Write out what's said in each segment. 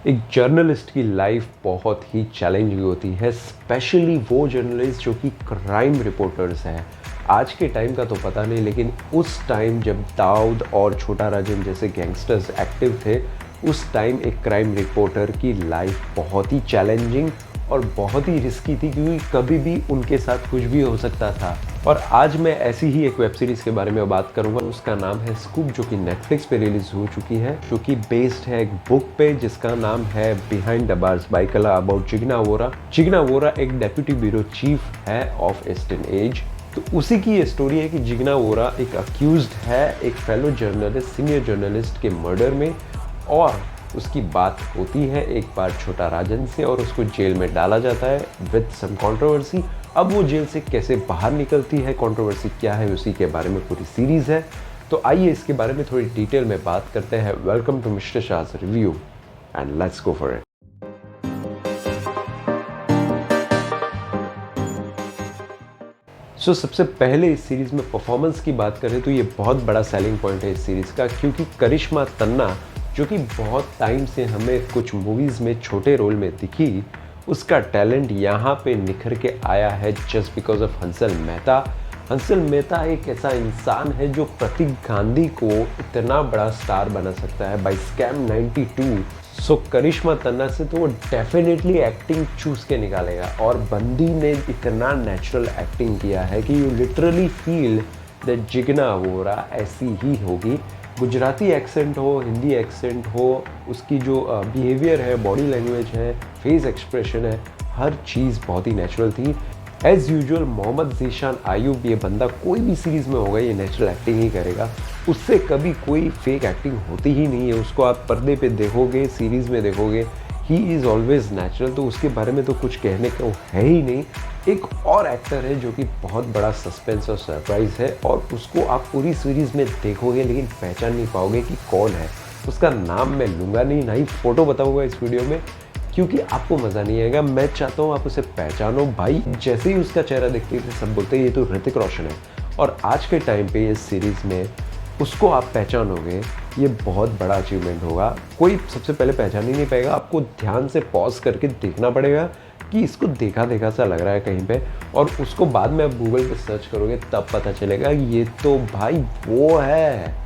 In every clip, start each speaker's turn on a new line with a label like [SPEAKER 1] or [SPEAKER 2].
[SPEAKER 1] एक जर्नलिस्ट की लाइफ बहुत ही चैलेंजिंग होती है, स्पेशली वो जर्नलिस्ट जो कि क्राइम रिपोर्टर्स हैं। आज के टाइम का तो पता नहीं, लेकिन उस टाइम जब दाऊद और छोटा राजन जैसे गैंगस्टर्स एक्टिव थे, उस टाइम एक क्राइम रिपोर्टर की लाइफ बहुत ही चैलेंजिंग और बहुत ही रिस्की थी, क्योंकि कभी भी उनके साथ कुछ भी हो सकता था। और आज मैं ऐसी ही एक वेब सीरीज़ के बारे में बात करूंगा। उसका नाम है स्कूप, जो कि नेटफ्लिक्स पे रिलीज हो चुकी है, जो कि बेस्ड है एक बुक पे जिसका नाम है बिहाइंड द बार्स बाय कला अबाउट जिग्ना वोरा। जिग्ना वोरा एक डेप्यूटी ब्यूरो चीफ है ऑफ ईस्टर्न एज। तो उसी की ये स्टोरी है कि जिग्ना वोरा एक अक्यूज्ड है एक फेलो जर्नलिस्ट, सीनियर जर्नलिस्ट के मर्डर में, और उसकी बात होती है एक बार छोटा राजन से और उसको जेल में डाला जाता है विद सम कंट्रोवर्सी। अब वो जेल से कैसे बाहर निकलती है, कंट्रोवर्सी क्या है, उसी के बारे में पूरी सीरीज है। तो आइए इसके बारे में थोड़ी डिटेल में बात करते हैं। Welcome to mister Shah's review and let's go for it. सबसे पहले इस सीरीज में परफॉर्मेंस की बात करें तो ये बहुत बड़ा सेलिंग पॉइंट है इस सीरीज का, क्योंकि करिश्मा तन्ना, जो कि बहुत टाइम से हमें कुछ मूवीज में छोटे रोल में दिखी, उसका टैलेंट यहाँ पे निखर के आया है just because of Hansal Mehta. Hansal Mehta एक ऐसा इंसान है जो प्रतीक गांधी को इतना बड़ा स्टार बना सकता है बाय स्कैम 92। करिश्मा तन्ना से तो वो डेफिनेटली एक्टिंग चूज के निकालेगा, और बंदी ने इतना नेचुरल एक्टिंग किया है कि you literally feel that Jigna Vora ऐसी ही होगी। गुजराती एक्सेंट हो, हिंदी एक्सेंट हो, उसकी जो बिहेवियर है, बॉडी लैंग्वेज है, फेस एक्सप्रेशन है, हर चीज़ बहुत ही नेचुरल थी। एज़ यूजुअल मोहम्मद ज़ीशान आयूब, ये बंदा कोई भी सीरीज़ में होगा ये नेचुरल एक्टिंग ही करेगा, उससे कभी कोई फेक एक्टिंग होती ही नहीं है। उसको आप पर्दे पे देखोगे, सीरीज़ में देखोगे, ही इज़ ऑलवेज नेचुरल, तो उसके बारे में तो कुछ कहने को है ही नहीं। एक और एक्टर है जो कि बहुत बड़ा सस्पेंस और सरप्राइज़ है, और उसको आप पूरी सीरीज़ में देखोगे लेकिन पहचान नहीं पाओगे कि कौन है। उसका नाम मैं लूँगा नहीं, ना ही फ़ोटो बताऊँगा इस वीडियो में, क्योंकि आपको मज़ा नहीं आएगा। मैं चाहता हूँ आप उसे पहचानो। भाई जैसे ही उसका चेहरा देखते थे सब बोलते हैं ये तो ऋतिक रोशन है, और आज के टाइम पे इस सीरीज़ में उसको आप पहचानोगे, ये बहुत बड़ा अचीवमेंट होगा। कोई सबसे पहले पहचान ही नहीं पाएगा, आपको ध्यान से पॉज करके देखना पड़ेगा कि इसको देखा देखा सा लग रहा है कहीं पे, और उसको बाद में आप गूगल पे सर्च करोगे तब पता चलेगा ये तो भाई वो है।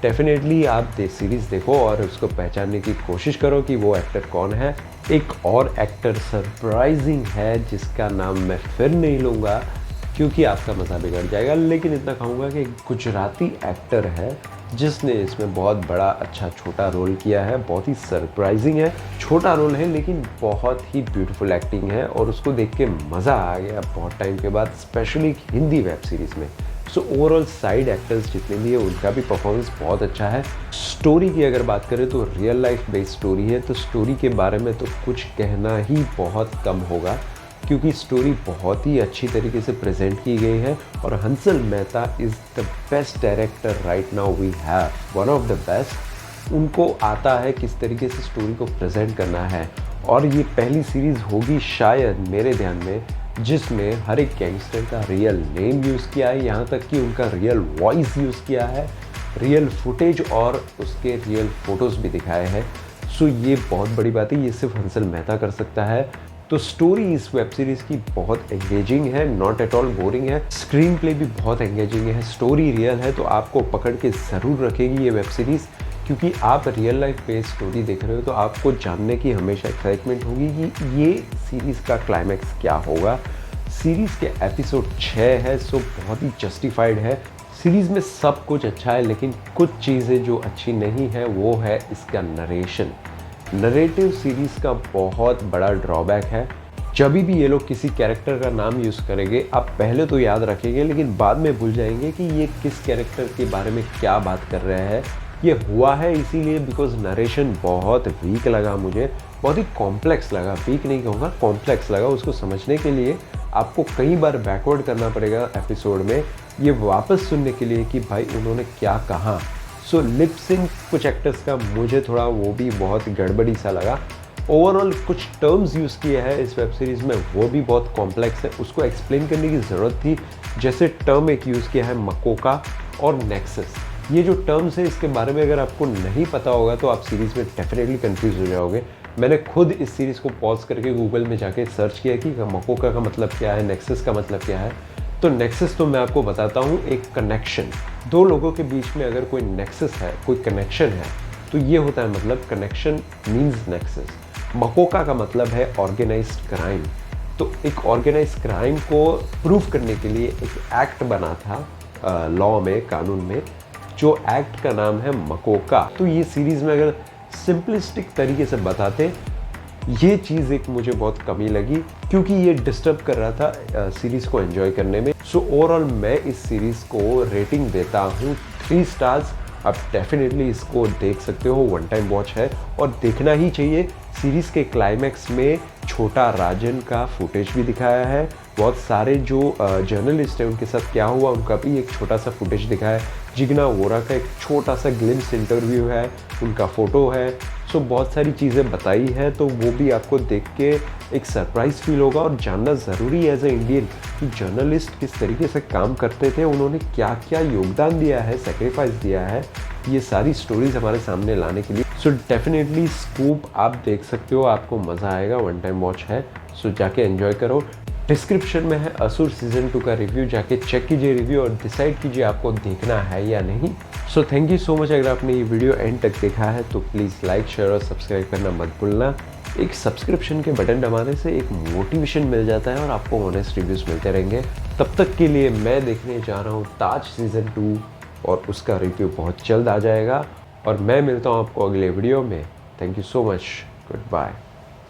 [SPEAKER 1] डेफिनेटली आप सीरीज़ देखो और उसको पहचानने की कोशिश करो कि वो एक्टर कौन है। एक और एक्टर सरप्राइजिंग है जिसका नाम मैं फिर नहीं लूँगा क्योंकि आपका मज़ा बिगड़ जाएगा, लेकिन इतना कहूँगा कि गुजराती एक्टर है जिसने इसमें बहुत बड़ा अच्छा छोटा रोल किया है। बहुत ही सरप्राइजिंग है, छोटा रोल है लेकिन बहुत ही ब्यूटीफुल एक्टिंग है, और उसको देख के मज़ा आ गया बहुत टाइम के बाद, स्पेशली हिंदी वेब सीरीज़ में। ओवरऑल साइड एक्टर्स जितने भी है उनका भी परफॉर्मेंस बहुत अच्छा है। स्टोरी की अगर बात करें तो रियल लाइफ बेस्ड स्टोरी है, तो स्टोरी के बारे में तो कुछ कहना ही बहुत कम होगा, क्योंकि स्टोरी बहुत ही अच्छी तरीके से प्रेजेंट की गई है। और Hansal Mehta is the best director right now we have, one of the best. उनको आता है किस तरीके से स्टोरी को प्रेजेंट करना है, और ये पहली सीरीज़ होगी शायद मेरे ध्यान में जिसमें हर एक गैंगस्टर का रियल नेम यूज़ किया है, यहाँ तक कि उनका रियल वॉइस यूज़ किया है, रियल फुटेज और उसके रियल फोटोज़ भी दिखाए हैं। ये बहुत बड़ी बात है, ये सिर्फ हंसल मेहता कर सकता है। तो स्टोरी इस वेब सीरीज़ की बहुत एंगेजिंग है, नॉट एट ऑल बोरिंग है। स्क्रीन प्ले भी बहुत एंगेजिंग है, स्टोरी रियल है, तो आपको पकड़ के ज़रूर रखेगी ये वेब सीरीज़, क्योंकि आप रियल लाइफ बेस्ड स्टोरी देख रहे हो तो आपको जानने की हमेशा एक्साइटमेंट होगी कि ये सीरीज़ का क्लाइमैक्स क्या होगा। सीरीज़ के एपिसोड 6 है, बहुत ही जस्टिफाइड है। सीरीज़ में सब कुछ अच्छा है, लेकिन कुछ चीज़ें जो अच्छी नहीं है वो है इसका नरेशन। नरेटिव सीरीज़ का बहुत बड़ा ड्रॉबैक है। जब भी ये लोग किसी कैरेक्टर का नाम यूज़ करेंगे, आप पहले तो याद रखेंगे लेकिन बाद में भूल जाएंगे कि ये किस कैरेक्टर के बारे में क्या बात कर रहे हैं। ये हुआ है इसीलिए बिकॉज नरेशन बहुत वीक लगा मुझे, बहुत ही कॉम्प्लेक्स लगा। वीक नहीं कहूँगा, कॉम्प्लेक्स लगा। उसको समझने के लिए आपको कई बार बैकवर्ड करना पड़ेगा एपिसोड में, ये वापस सुनने के लिए कि भाई उन्होंने क्या कहा। लिप सिंक कुछ एक्टर्स का मुझे थोड़ा वो भी बहुत गड़बड़ी सा लगा। ओवरऑल कुछ टर्म्स यूज़ किए हैं इस वेब सीरीज़ में, वो भी बहुत कॉम्प्लेक्स है, उसको एक्सप्लेन करने की ज़रूरत थी। जैसे टर्म एक यूज़ किया है मकोका और नेक्सस, ये जो टर्म्स है इसके बारे में अगर आपको नहीं पता होगा तो आप सीरीज़ में डेफिनेटली कंफ्यूज हो जाओगे। मैंने खुद इस सीरीज़ को पॉज करके गूगल में जाके सर्च किया कि मकोका का मतलब क्या है, नेक्सस का मतलब क्या है। तो नेक्सस तो मैं आपको बताता हूँ, एक कनेक्शन, दो लोगों के बीच में अगर कोई नेक्सस है, कोई कनेक्शन है, तो ये होता है मतलब कनेक्शन मीन्स नेक्सस। मकोका का मतलब है ऑर्गेनाइज्ड क्राइम। तो एक ऑर्गेनाइज्ड क्राइम को प्रूव करने के लिए एक एक्ट बना था लॉ में, कानून में, जो एक्ट का नाम है मकोका। तो ये सीरीज़ में अगर सिंपलिस्टिक तरीके से बताते, ये चीज़ एक मुझे बहुत कमी लगी क्योंकि ये डिस्टर्ब कर रहा था सीरीज़ को एंजॉय करने में। सो ओवरऑल मैं इस सीरीज़ को रेटिंग देता हूँ 3 स्टार्स। आप डेफिनेटली इसको देख सकते हो, वन टाइम वॉच है और देखना ही चाहिए। सीरीज़ के क्लाइमैक्स में छोटा राजन का फुटेज भी दिखाया है। बहुत सारे जो जर्नलिस्ट हैं उनके साथ क्या हुआ उनका भी एक छोटा सा फुटेज दिखाया है। जिग्ना वोरा का एक छोटा सा ग्लिम्स इंटरव्यू है, उनका फ़ोटो है। सो बहुत सारी चीज़ें बताई है, तो वो भी आपको देख के एक सरप्राइज़ फील होगा और जानना ज़रूरी है एज ए इंडियन कि जर्नलिस्ट किस तरीके से काम करते थे, उन्होंने क्या क्या योगदान दिया है, सेक्रीफाइस दिया है, ये सारी स्टोरीज हमारे सामने लाने के लिए। सो डेफिनेटली स्कूप आप देख सकते हो, आपको मज़ा आएगा, वन टाइम वॉच है। सो जाके एंजॉय करो। डिस्क्रिप्शन में है असुर सीजन 2 का रिव्यू, जाके चेक कीजिए रिव्यू और डिसाइड कीजिए आपको देखना है या नहीं। So thank you so much. अगर आपने ये वीडियो एंड तक देखा है तो प्लीज़ लाइक, शेयर और सब्सक्राइब करना मत भूलना। एक सब्सक्रिप्शन के बटन दबाने से एक मोटिवेशन मिल जाता है और आपको ऑनेस्ट रिव्यूज़ मिलते रहेंगे। तब तक के लिए मैं देखने जा रहा हूँ ताज सीज़न 2 और उसका रिव्यू बहुत जल्द आ जाएगा और मैं मिलता हूँ आपको अगले वीडियो में। Thank you so much. Good bye.